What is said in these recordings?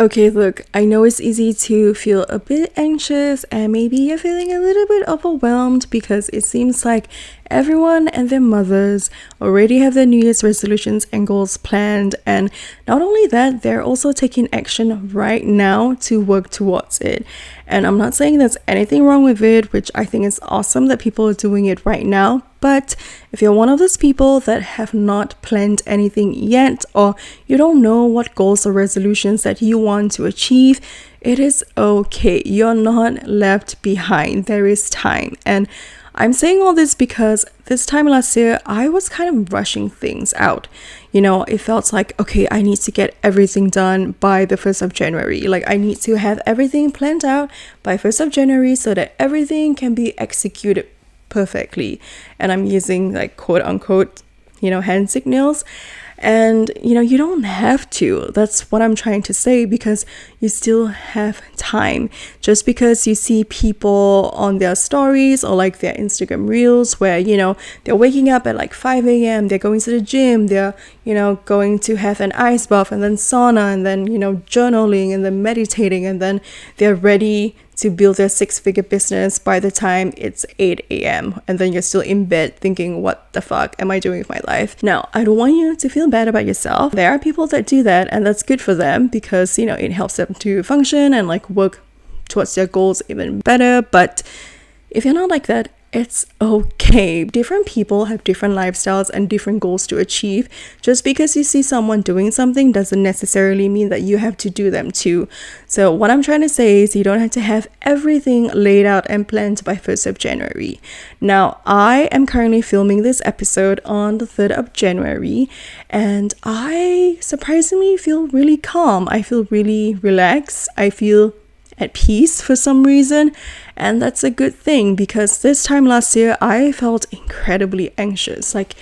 Okay, look, I know it's easy to feel a bit anxious and maybe you're feeling a little bit overwhelmed because it seems like everyone and their mothers already have their New Year's resolutions and goals planned. And not only that, they're also taking action right now to work towards it. And I'm not saying there's anything wrong with it, which I think is awesome that people are doing it right now. But if you're one of those people that have not planned anything yet, or you don't know what goals or resolutions that you want to achieve, it is okay. You're not left behind. There is time. And I'm saying all this because this time last year, I was kind of rushing things out. It felt like, okay, I need to get everything done by the 1st of January. Like I need to have everything planned out by 1st of January so that everything can be executed perfectly. And I'm using like quote unquote, hand signals. And, you don't have to. That's what I'm trying to say, because you still have time. Just because you see people on their stories or like their Instagram reels where, they're waking up at like 5 a.m., they're going to the gym, they're, going to have an ice bath and then sauna and then, journaling and then meditating, and then they're ready to build their 6-figure business by the time it's 8 a.m. and then you're still in bed thinking, what the fuck am I doing with my life? Now, I don't want you to feel bad about yourself. There are people that do that, and that's good for them because, it helps them to function and like work towards their goals even better. But if you're not like that, it's okay. Different people have different lifestyles and different goals to achieve. Just because you see someone doing something doesn't necessarily mean that you have to do them too. So what I'm trying to say is you don't have to have everything laid out and planned by 1st of January. Now, I am currently filming this episode on the 3rd of January, and I surprisingly feel really calm. I feel really relaxed. I feel at peace for some reason, and that's a good thing, because this time last year I felt incredibly anxious. Like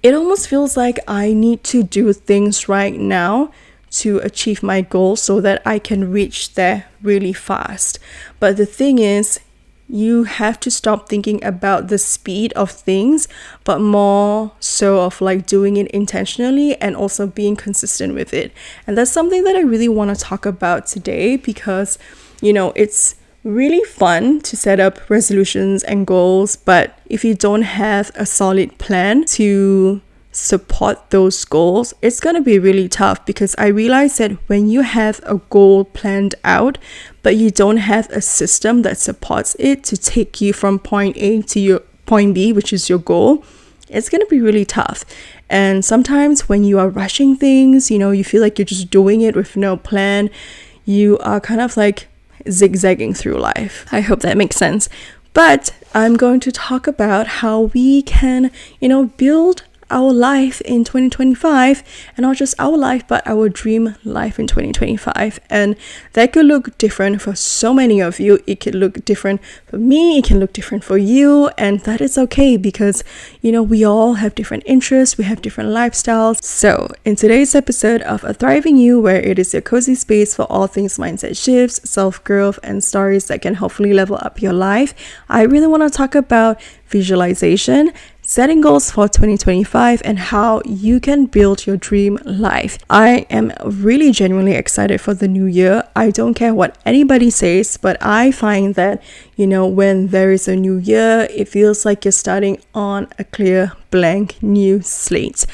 it almost feels like I need to do things right now to achieve my goal so that I can reach there really fast. But the thing is, you have to stop thinking about the speed of things, but more so of like doing it intentionally and also being consistent with it. And that's something that I really want to talk about today, because it's really fun to set up resolutions and goals, but if you don't have a solid plan to support those goals, it's going to be really tough. Because I realized that when you have a goal planned out, but you don't have a system that supports it to take you from point A to your point B, which is your goal, it's going to be really tough. And sometimes when you are rushing things, you feel like you're just doing it with no plan. You are kind of like zigzagging through life. I hope that makes sense. But I'm going to talk about how we can, build our life in 2025, and not just our life, but our dream life in 2025. And that could look different for so many of you. It could look different for me. It can look different for you. And that is okay, because, we all have different interests. We have different lifestyles. So in today's episode of A Thriving You, where it is your cozy space for all things mindset shifts, self-growth, and stories that can hopefully level up your life, I really want to talk about visualization, setting goals for 2025, and how you can build your dream life. I am really genuinely excited for the new year. I don't care what anybody says, but I find that, when there is a new year, it feels like you're starting on a clear, blank, new slate.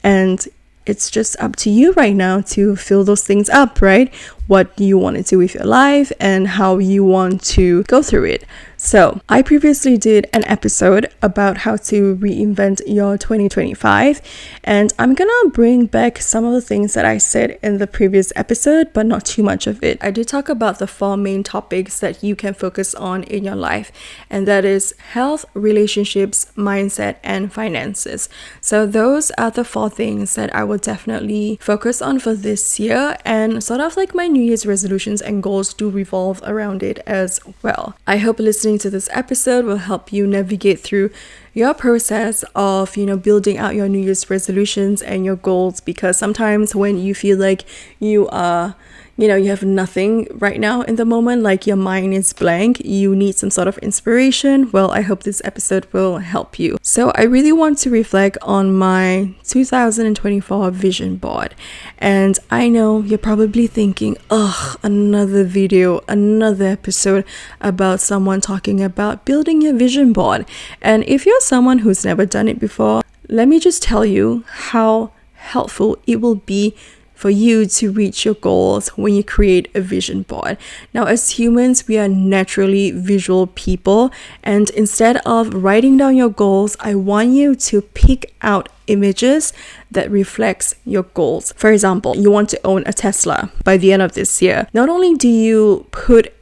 And it's just up to you right now to fill those things up, right? What you want to do with your life and how you want to go through it. So I previously did an episode about how to reinvent your 2025, and I'm gonna bring back some of the things that I said in the previous episode, but not too much of it. I did talk about the 4 main topics that you can focus on in your life, and that is health, relationships, mindset, and finances. So those are the 4 things that I will definitely focus on for this year, and sort of like my New Year's resolutions and goals do revolve around it as well. I hope listening to this episode will help you navigate through your process of, building out your New Year's resolutions and your goals, because sometimes when you feel like you are, you know, you have nothing right now in the moment, like your mind is blank, you need some sort of inspiration, well, I hope this episode will help you. So I really want to reflect on my 2024 vision board. And I know you're probably thinking, ugh, another video, another episode about someone talking about building your vision board. And if you're someone who's never done it before, let me just tell you how helpful it will be for you to reach your goals when you create a vision board. Now, as humans, we are naturally visual people, and instead of writing down your goals, I want you to pick out images that reflects your goals. For example, you want to own a Tesla by the end of this year. Not only do you put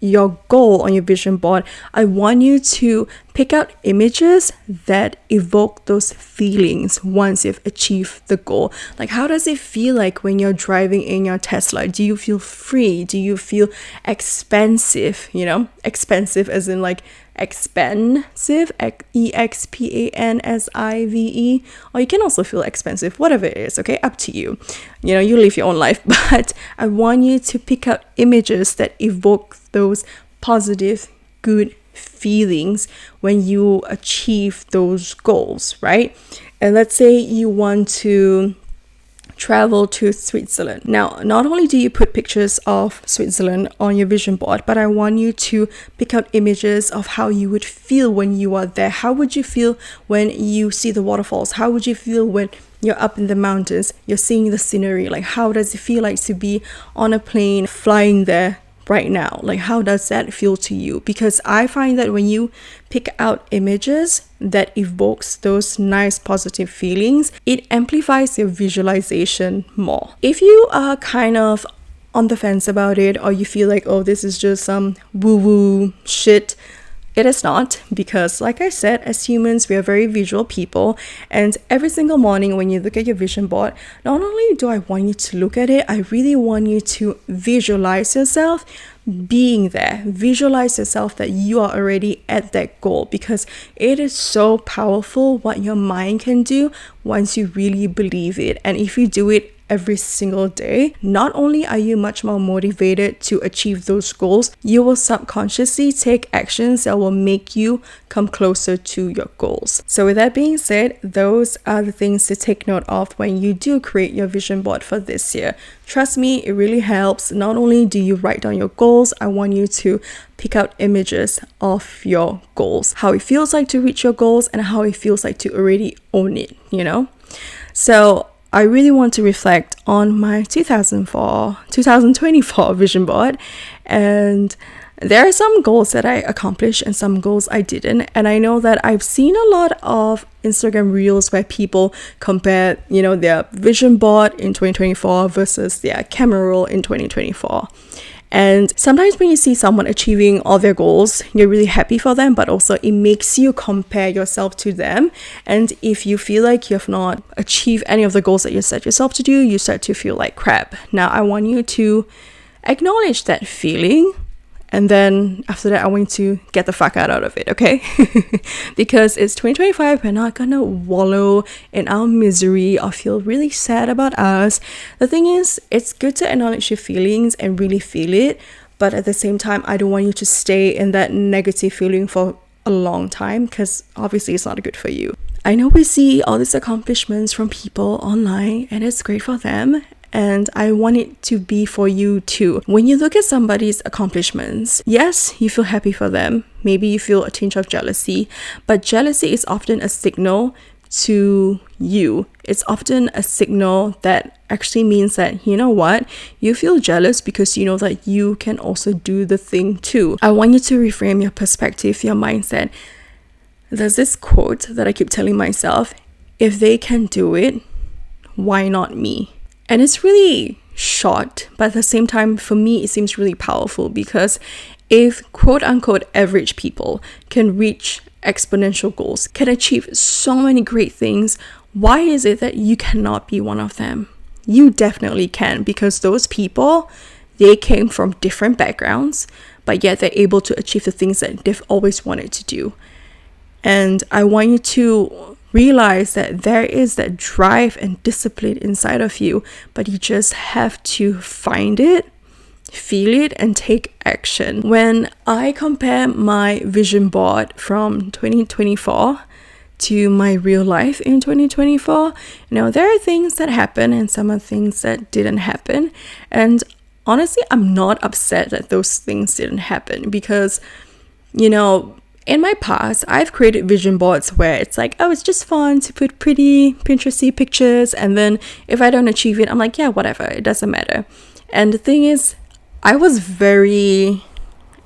your goal on your vision board, I want you to pick out images that evoke those feelings once you've achieved the goal. Like, how does it feel like when you're driving in your Tesla? Do you feel free? Do you feel expansive? You know, expensive as in like expensive, expansive, or you can also feel expensive, whatever it is, okay, up to you. You know, you live your own life, but I want you to pick out images that evoke those positive, good feelings when you achieve those goals, right? And let's say you want to travel to Switzerland. Now, not only do you put pictures of Switzerland on your vision board, but I want you to pick out images of how you would feel when you are there. How would you feel when you see the waterfalls? How would you feel when you're up in the mountains, you're seeing the scenery? Like, how does it feel like to be on a plane flying there right now? Like, how does that feel to you? Because I find that when you pick out images that evokes those nice positive feelings, it amplifies your visualization more. If you are kind of on the fence about it, or you feel like, oh, this is just some woo-woo shit, it is not, because like I said, as humans, we are very visual people, and every single morning when you look at your vision board, not only do I want you to look at it, I really want you to visualize yourself being there. Visualize yourself that you are already at that goal, because it is so powerful what your mind can do once you really believe it. And if you do it every single day, not only are you much more motivated to achieve those goals, you will subconsciously take actions that will make you come closer to your goals. So with that being said, those are the things to take note of when you do create your vision board for this year. Trust me, it really helps. Not only do you write down your goals, I want you to pick out images of your goals, how it feels like to reach your goals and how it feels like to already own it, you know? So I really want to reflect on my 2024 vision board, and there are some goals that I accomplished and some goals I didn't. And I know that I've seen a lot of Instagram reels where people compare, you know, their vision board in 2024 versus their camera roll in 2024. And sometimes when you see someone achieving all their goals, you're really happy for them, but also it makes you compare yourself to them. And if you feel like you have not achieved any of the goals that you set yourself to do, you start to feel like crap. Now, I want you to acknowledge that feeling. And then after that, I want you to get the fuck out of it, okay? Because it's 2025, we're not gonna wallow in our misery or feel really sad about us. The thing is, it's good to acknowledge your feelings and really feel it. But at the same time, I don't want you to stay in that negative feeling for a long time, because obviously it's not good for you. I know we see all these accomplishments from people online and it's great for them. And I want it to be for you too. When you look at somebody's accomplishments, yes, you feel happy for them. Maybe you feel a tinge of jealousy, but jealousy is often a signal to you. It's often a signal that actually means that, you know what, you feel jealous because you know that you can also do the thing too. I want you to reframe your perspective, your mindset. There's this quote that I keep telling myself: if they can do it, why not me? And it's really short, but at the same time, for me, it seems really powerful, because if quote unquote average people can reach exponential goals, can achieve so many great things, why is it that you cannot be one of them? You definitely can, because those people, they came from different backgrounds, but yet they're able to achieve the things that they've always wanted to do. And I want you to realize that there is that drive and discipline inside of you, but you just have to find it feel it and take action. When I compare my vision board from 2024 to my real life in 2024, there are things that happen and some are things that didn't happen. And honestly, I'm not upset that those things didn't happen because, in my past, I've created vision boards where it's like, oh, it's just fun to put pretty Pinteresty pictures. And then if I don't achieve it, I'm like, yeah, whatever, it doesn't matter. And the thing is,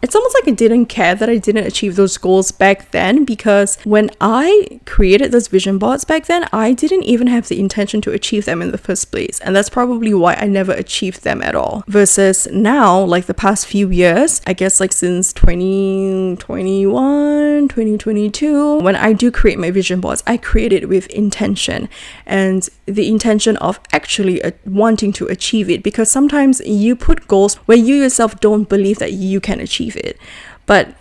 it's almost like I didn't care that I didn't achieve those goals back then, because when I created those vision boards back then, I didn't even have the intention to achieve them in the first place. And that's probably why I never achieved them at all. Versus now, like the past few years, I guess like since 2021, 2022, when I do create my vision boards, I create it with intention and the intention of actually wanting to achieve it. Because sometimes you put goals where you yourself don't believe that you can achieve it. But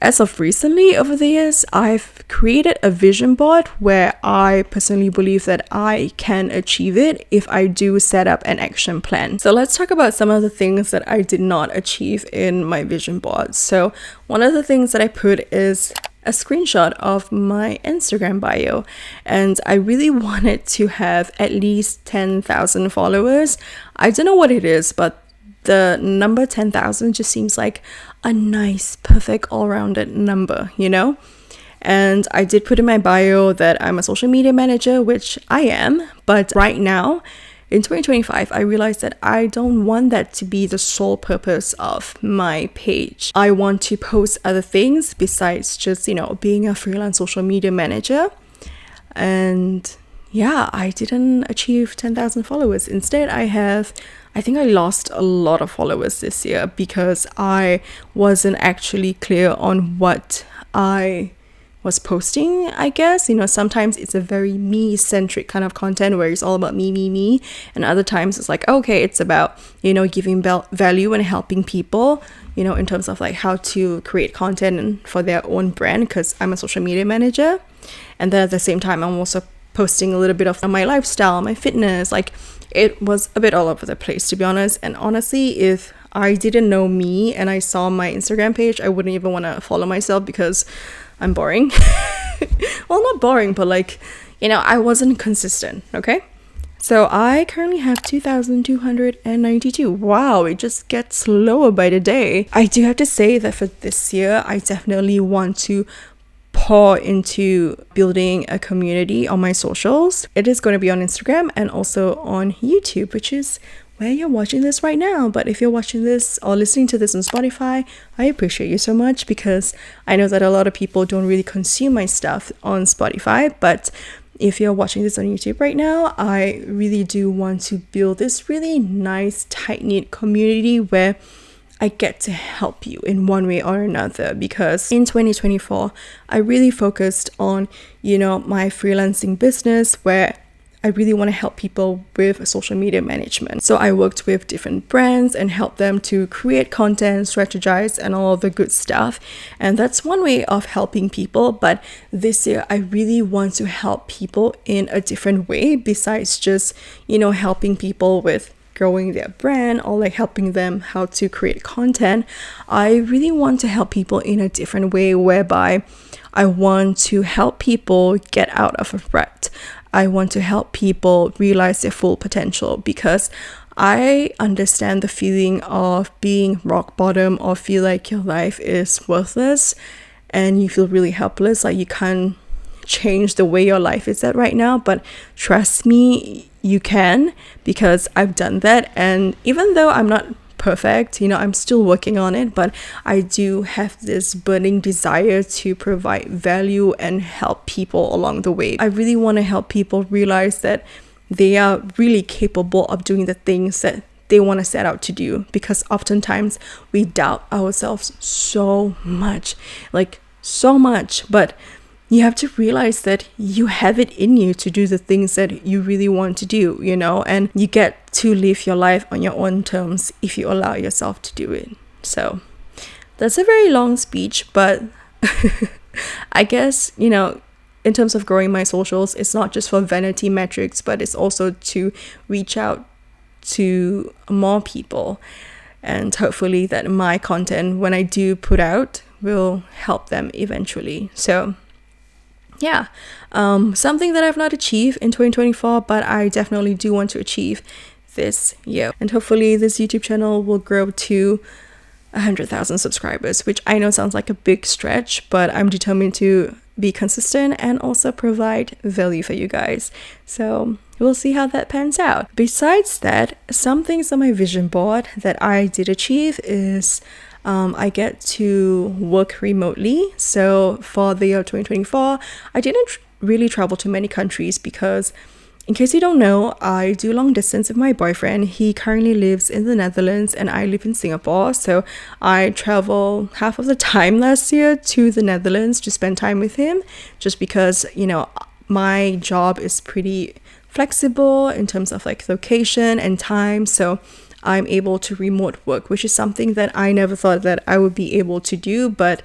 as of recently, over the years, I've created a vision board where I personally believe that I can achieve it if I do set up an action plan. So let's talk about some of the things that I did not achieve in my vision board. So one of the things that I put is a screenshot of my Instagram bio, and I really wanted to have at least 10,000 followers. I don't know what it is, but the number 10,000 just seems like a nice, perfect, all-rounded number, And I did put in my bio that I'm a social media manager, which I am. But right now, in 2025, I realized that I don't want that to be the sole purpose of my page. I want to post other things besides just, being a freelance social media manager. And yeah, I didn't achieve 10,000 followers. Instead, I think I lost a lot of followers this year because I wasn't actually clear on what I was posting, I guess. Sometimes it's a very me-centric kind of content where it's all about me. And other times it's like, okay, it's about, giving value and helping people, in terms of like how to create content for their own brand, because I'm a social media manager. And then at the same time, I'm also posting a little bit of my lifestyle, my fitness. Like, it was a bit all over the place, to be honest. And honestly, if I didn't know me and I saw my Instagram page, I wouldn't even want to follow myself because I'm boring. Well, not boring, but like, I wasn't consistent, okay? So I currently have 2,292. Wow, it just gets lower by the day. I do have to say that for this year, I definitely want to pour into building a community on my socials. It is going to be on Instagram and also on YouTube, which is where you're watching this right now. But if you're watching this or listening to this on Spotify, I appreciate you so much, because I know that a lot of people don't really consume my stuff on Spotify. But if you're watching this on YouTube right now, I really do want to build this really nice, tight-knit community where I get to help you in one way or another. Because in 2024, I really focused on, my freelancing business, where I really want to help people with social media management. So I worked with different brands and helped them to create content, strategize, and all of the good stuff. And that's one way of helping people. But this year, I really want to help people in a different way besides just, helping people with growing their brand or like helping them how to create content. I really want to help people in a different way, whereby I want to help people get out of a rut. I want to help people realize their full potential, because I understand the feeling of being rock bottom or feel like your life is worthless and you feel really helpless, like you can't change the way your life is at right now. But trust me, you can, because I've done that. And even though I'm not perfect, I'm still working on it, but I do have this burning desire to provide value and help people along the way. I really want to help people realize that they are really capable of doing the things that they want to set out to do, because oftentimes we doubt ourselves so much, but you have to realize that you have it in you to do the things that you really want to do, and you get to live your life on your own terms if you allow yourself to do it. So that's a very long speech, but I guess, in terms of growing my socials, it's not just for vanity metrics, but it's also to reach out to more people. and hopefully that my content, when I do put out, will help them eventually. So yeah, something that I've not achieved in 2024, but I definitely do want to achieve this year. And hopefully this YouTube channel will grow to 100,000 subscribers, which I know sounds like a big stretch, but I'm determined to be consistent and also provide value for you guys. So we'll see how that pans out. Besides that, some things on my vision board that I did achieve is I get to work remotely. So for the year 2024, I didn't really travel to many countries because, in case you don't know, I do long distance with my boyfriend. He currently lives in the Netherlands and I live in Singapore. So I travel half of the time last year to the Netherlands to spend time with him, just because, you know, my job is pretty flexible in terms of like location and time. So I'm able to remote work, which is something that I never thought that I would be able to do, but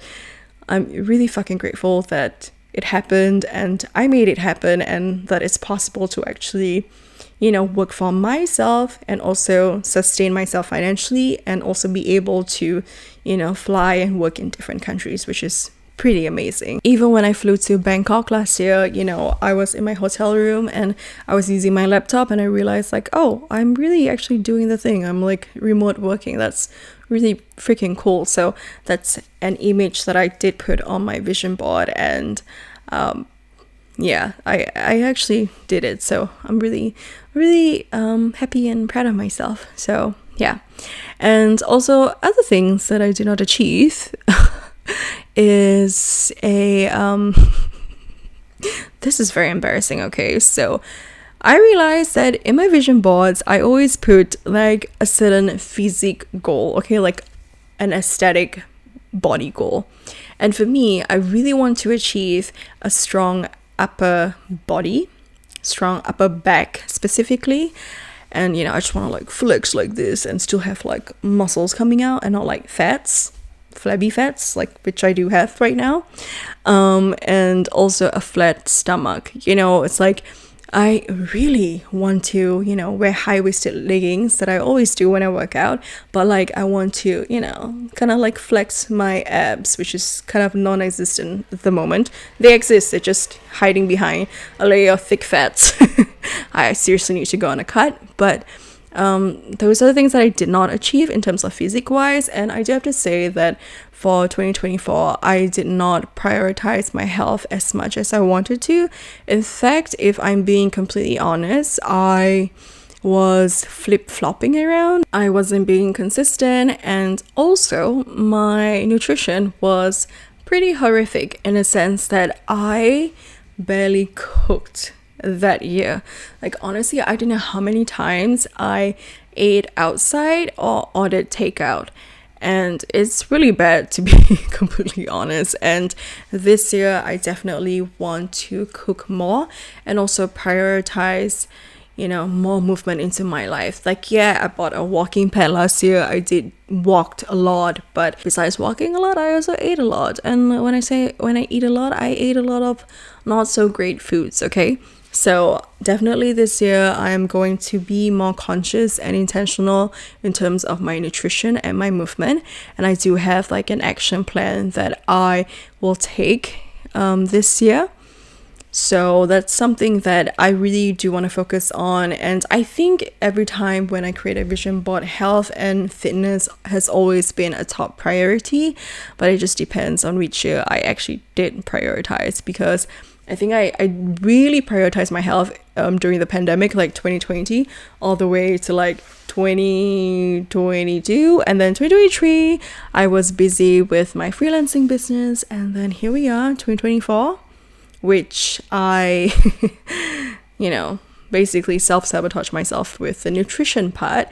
I'm really fucking grateful that it happened and I made it happen, and that it's possible to actually, you know, work for myself and also sustain myself financially, and also be able to, you know, fly and work in different countries, which is pretty amazing. Even when I flew to Bangkok last year, you know, I was in my hotel room and I was using my laptop and I realized like, oh, I'm really actually doing the thing. I'm like remote working. That's really freaking cool. So that's an image that I did put on my vision board, and yeah, I actually did it. So I'm really happy and proud of myself. So yeah. And also other things that I did not achieve is a this is very embarrassing. Okay, so I realized that in my vision boards I always put like a certain physique goal, okay, like an aesthetic body goal. And for me, I really want to achieve a strong upper body, strong upper back specifically. And you know, I just want to like flex like this and still have like muscles coming out and not like fats, flabby fats, like which I do have right now. And also a flat stomach. You know, it's like I really want to, you know, wear high-waisted leggings that I always do when I work out, but like I want to, you know, kind of like flex my abs, which is kind of non-existent at the moment. They exist, they're just hiding behind a layer of thick fats. I seriously need to go on a cut, but those are the things that I did not achieve in terms of physique wise. And I do have to say that for 2024, I did not prioritize my health as much as I wanted to. In fact, if I'm being completely honest, I was flip-flopping around. I wasn't being consistent, and also my nutrition was pretty horrific in a sense that I barely cooked that year. Like honestly, I don't know how many times I ate outside or ordered takeout, and it's really bad, to be completely honest. And this year I definitely want to cook more and also prioritize, you know, more movement into my life. Like yeah, I bought a walking pad last year. I did walked a lot, but besides walking a lot, I also ate a lot. And when I eat a lot, I ate a lot of not so great foods, okay? So definitely this year I am going to be more conscious and intentional in terms of my nutrition and my movement. And I do have like an action plan that I will take this year. So that's something that I really do want to focus on. And I think every time when I create a vision board, health and fitness has always been a top priority. But it just depends on which year I actually did prioritize, because I think I really prioritized my health during the pandemic, like 2020 all the way to like 2022, and then 2023 I was busy with my freelancing business, and then here we are 2024, which I you know, basically self-sabotage myself with the nutrition part.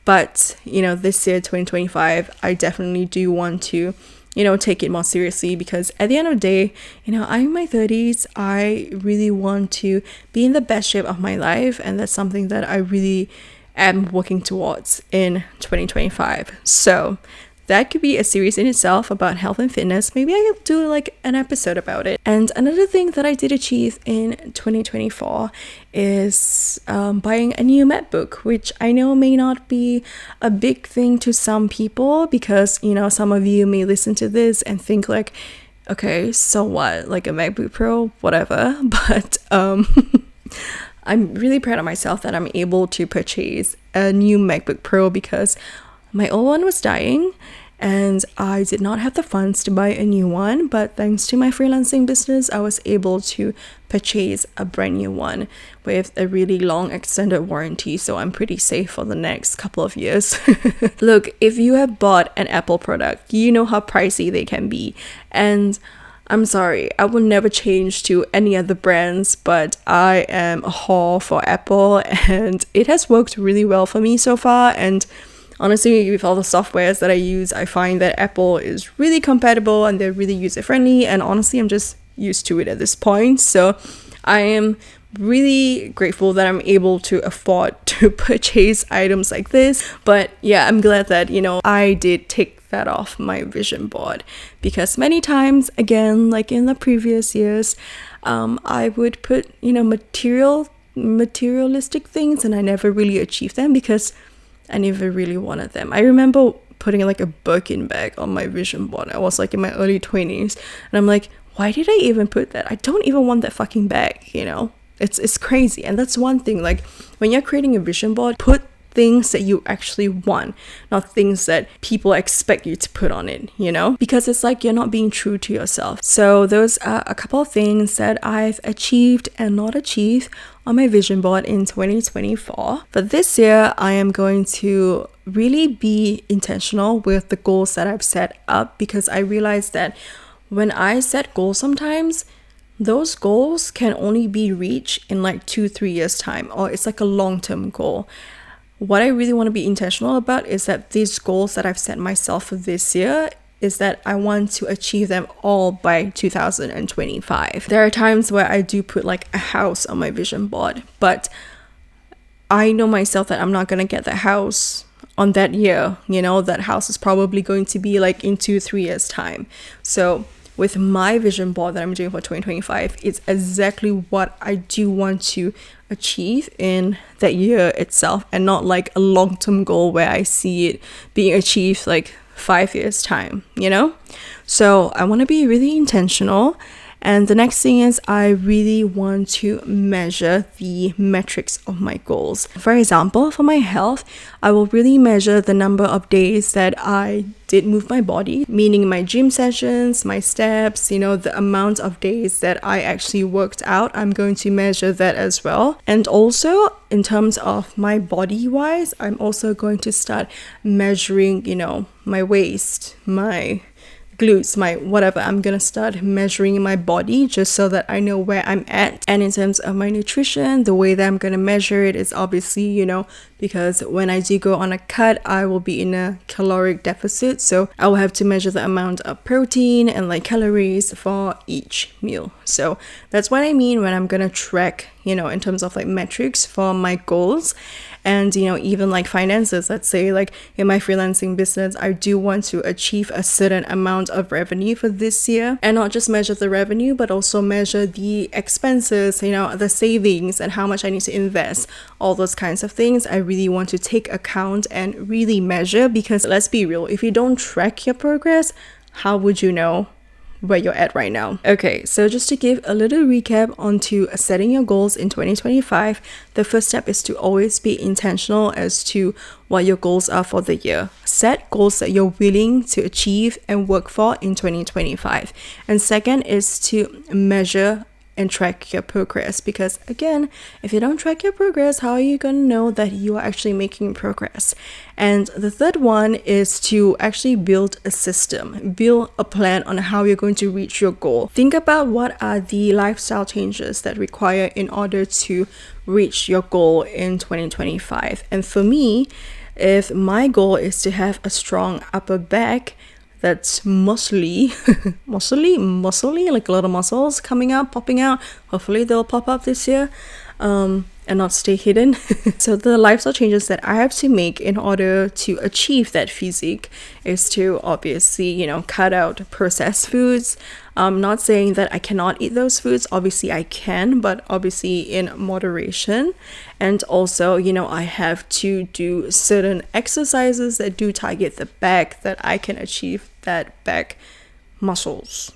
But you know, this year 2025 I definitely do want to, you know, take it more seriously, because at the end of the day, you know, I'm in my 30s. I really want to be in the best shape of my life, and that's something that I really am working towards in 2025. So that could be a series in itself about health and fitness. Maybe I could do like an episode about it. And another thing that I did achieve in 2024 is buying a new MacBook, which I know may not be a big thing to some people, because, you know, some of you may listen to this and think like, okay, so what, like a MacBook Pro, whatever. But I'm really proud of myself that I'm able to purchase a new MacBook Pro, because my old one was dying and I did not have the funds to buy a new one. But thanks to my freelancing business, I was able to purchase a brand new one with a really long extended warranty. So I'm pretty safe for the next couple of years. Look, if you have bought an Apple product, you know how pricey they can be. And I'm sorry, I will never change to any other brands, but I am a whore for Apple and it has worked really well for me so far. And honestly, with all the softwares that I use, I find that Apple is really compatible and they're really user-friendly, and honestly, I'm just used to it at this point. So I am really grateful that I'm able to afford to purchase items like this. But yeah, I'm glad that, you know, I did take that off my vision board, because many times, again, like in the previous years, I would put, you know, materialistic things, and I never really achieved them because I never really wanted them. I remember putting like a Birkin bag on my vision board. I was like in my early 20s and I'm like, why did I even put that? I don't even want that fucking bag, you know? It's crazy. And that's one thing, like when you're creating a vision board, put things that you actually want, not things that people expect you to put on it, you know? Because it's like you're not being true to yourself. So those are a couple of things that I've achieved and not achieved on my vision board in 2024. But this year, I am going to really be intentional with the goals that I've set up, because I realized that when I set goals sometimes, those goals can only be reached in like 2-3 years time, or it's like a long-term goal. What I really want to be intentional about is that these goals that I've set myself for this year is that I want to achieve them all by 2025. There are times where I do put like a house on my vision board, but I know myself that I'm not going to get the house on that year. You know, that house is probably going to be like in 2-3 years time. So with my vision board that I'm doing for 2025, it's exactly what I do want to achieve in that year itself, and not like a long-term goal where I see it being achieved like 5 years time, you know? So I want to be really intentional. And the next thing is I really want to measure the metrics of my goals. For example, for my health, I will really measure the number of days that I did move my body, meaning my gym sessions, my steps, you know, the amount of days that I actually worked out. I'm going to measure that as well. And also in terms of my body wise, I'm also going to start measuring, you know, my waist, my glutes, my whatever. I'm gonna start measuring my body just so that I know where I'm at. And in terms of my nutrition, the way that I'm gonna measure it is obviously, you know, because when I do go on a cut, I will be in a caloric deficit, so I will have to measure the amount of protein and like calories for each meal. So that's what I mean when I'm gonna track, you know, in terms of like metrics for my goals. And, you know, even like finances, let's say like in my freelancing business, I do want to achieve a certain amount of revenue for this year, and not just measure the revenue, but also measure the expenses, you know, the savings and how much I need to invest, all those kinds of things. I really want to take account and really measure, because let's be real, if you don't track your progress, how would you know where you're at right now? Okay, so just to give a little recap onto setting your goals in 2025, the first step is to always be intentional as to what your goals are for the year. Set goals that you're willing to achieve and work for in 2025. And second is to measure and track your progress, because again, if you don't track your progress, how are you going to know that you are actually making progress? And the third one is to actually build a system, build a plan on how you're going to reach your goal. Think about what are the lifestyle changes that require in order to reach your goal in 2025. And for me, if my goal is to have a strong upper back that's muscly, like a lot of muscles coming out, popping out. Hopefully they'll pop up this year. and not stay hidden. So the lifestyle changes that I have to make in order to achieve that physique is to obviously, cut out processed foods. I'm not saying that I cannot eat those foods. Obviously I can, but obviously in moderation. And also, I have to do certain exercises that do target the back, that I can achieve that back muscles.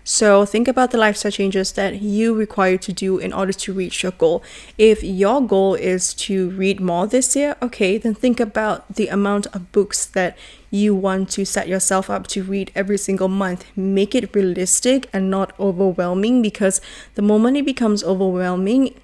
So think about the lifestyle changes that you require to do in order to reach your goal. If your goal is to read more this year, okay, then think about the amount of books that you want to set yourself up to read every single month. Make it realistic and not overwhelming, because the moment it becomes overwhelming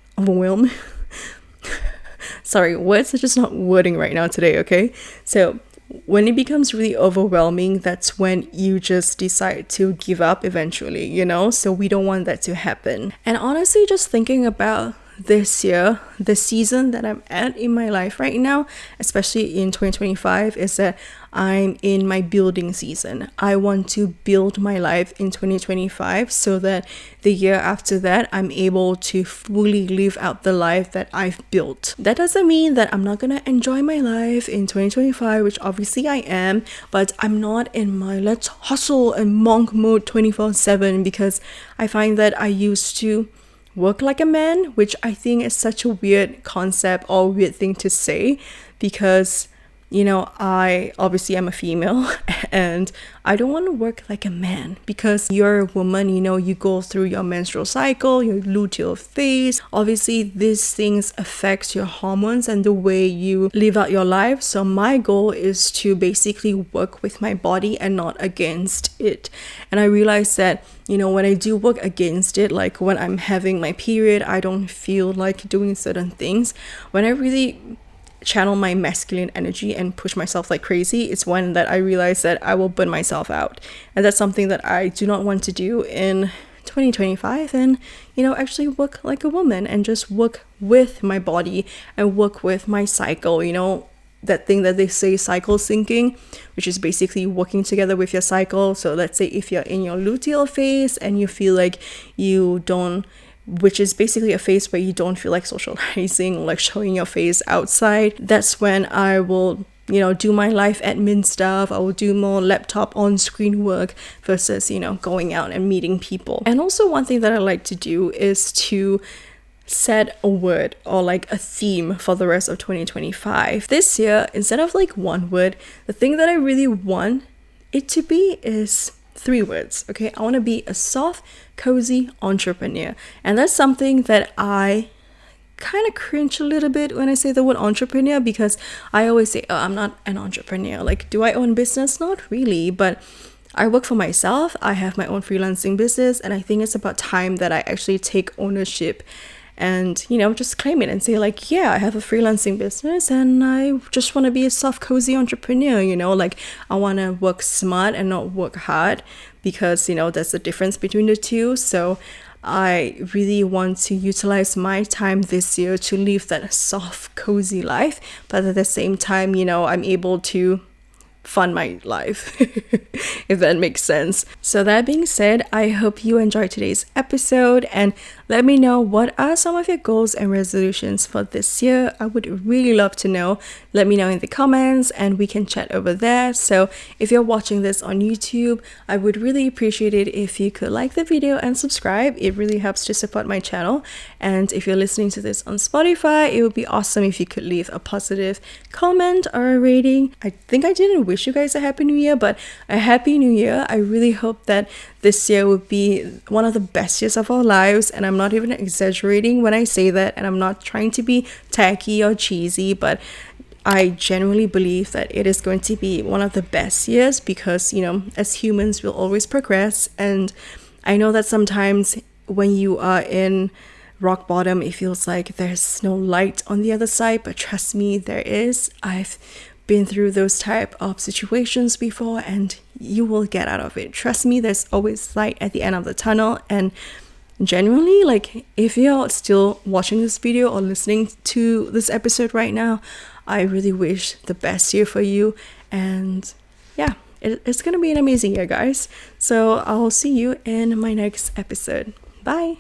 sorry, words are just not wording right now today, okay? So when it becomes really overwhelming, that's when you just decide to give up eventually, so we don't want that to happen. And honestly, just thinking about this year, the season that I'm at in my life right now, especially in 2025, is that I'm in my building season. I want to build my life in 2025 so that the year after that, I'm able to fully live out the life that I've built. That doesn't mean that I'm not gonna enjoy my life in 2025, which obviously I am, but I'm not in my let's hustle and monk mode 24/7, because I find that I used to work like a man, which I think is such a weird concept or weird thing to say, because I obviously am a female and I don't want to work like a man, because you're a woman, you go through your menstrual cycle, your luteal phase. Obviously these things affect your hormones and the way you live out your life. So my goal is to basically work with my body and not against it. And I realized that when I do work against it, like when I'm having my period, I don't feel like doing certain things. When I really channel my masculine energy and push myself like crazy, it's when that I realize that I will burn myself out. And that's something that I do not want to do in 2025, and actually work like a woman and just work with my body and work with my cycle. That thing that they say, cycle syncing, which is basically working together with your cycle. So let's say if you're in your luteal phase and you feel like you don't, which is basically a phase where you don't feel like socializing, like showing your face outside, that's when I will do my life admin stuff. I will do more laptop on screen work versus going out and meeting people. And also one thing that I like to do is to set a word or like a theme for the rest of 2025. This year, instead of like one word, the thing that I really want it to be is 3 words. Okay, I want to be a soft, cozy entrepreneur. And that's something that I kind of cringe a little bit when I say the word entrepreneur, because I always say, oh, I'm not an entrepreneur. Like, do I own business? Not really, but I work for myself. I have my own freelancing business, and I think it's about time that I actually take ownership and just claim it and say like, yeah, I have a freelancing business and I just want to be a soft, cozy entrepreneur. Like, I want to work smart and not work hard, because that's the difference between the two. So I really want to utilize my time this year to live that soft, cozy life, but at the same time, I'm able to fund my life, if that makes sense. So that being said, I hope you enjoyed today's episode, and let me know what are some of your goals and resolutions for this year. I would really love to know. Let me know in the comments and we can chat over there. So if you're watching this on YouTube, I would really appreciate it if you could like the video and subscribe. It really helps to support my channel. And if you're listening to this on Spotify, it would be awesome if you could leave a positive comment or a rating. I think I didn't wish you guys a happy new year, but a happy new year. I really hope that this year would be one of the best years of our lives, and I'm not even exaggerating when I say that, and I'm not trying to be tacky or cheesy, but I genuinely believe that it is going to be one of the best years, because as humans we'll always progress. And I know that sometimes when you are in rock bottom, it feels like there's no light on the other side, but trust me, there is. I've been through those type of situations before, and you will get out of it. Trust me, there's always light at the end of the tunnel. And genuinely, like, if you're still watching this video or listening to this episode right now, I really wish the best year for you. And yeah, it's gonna be an amazing year, guys. So I'll see you in my next episode. Bye.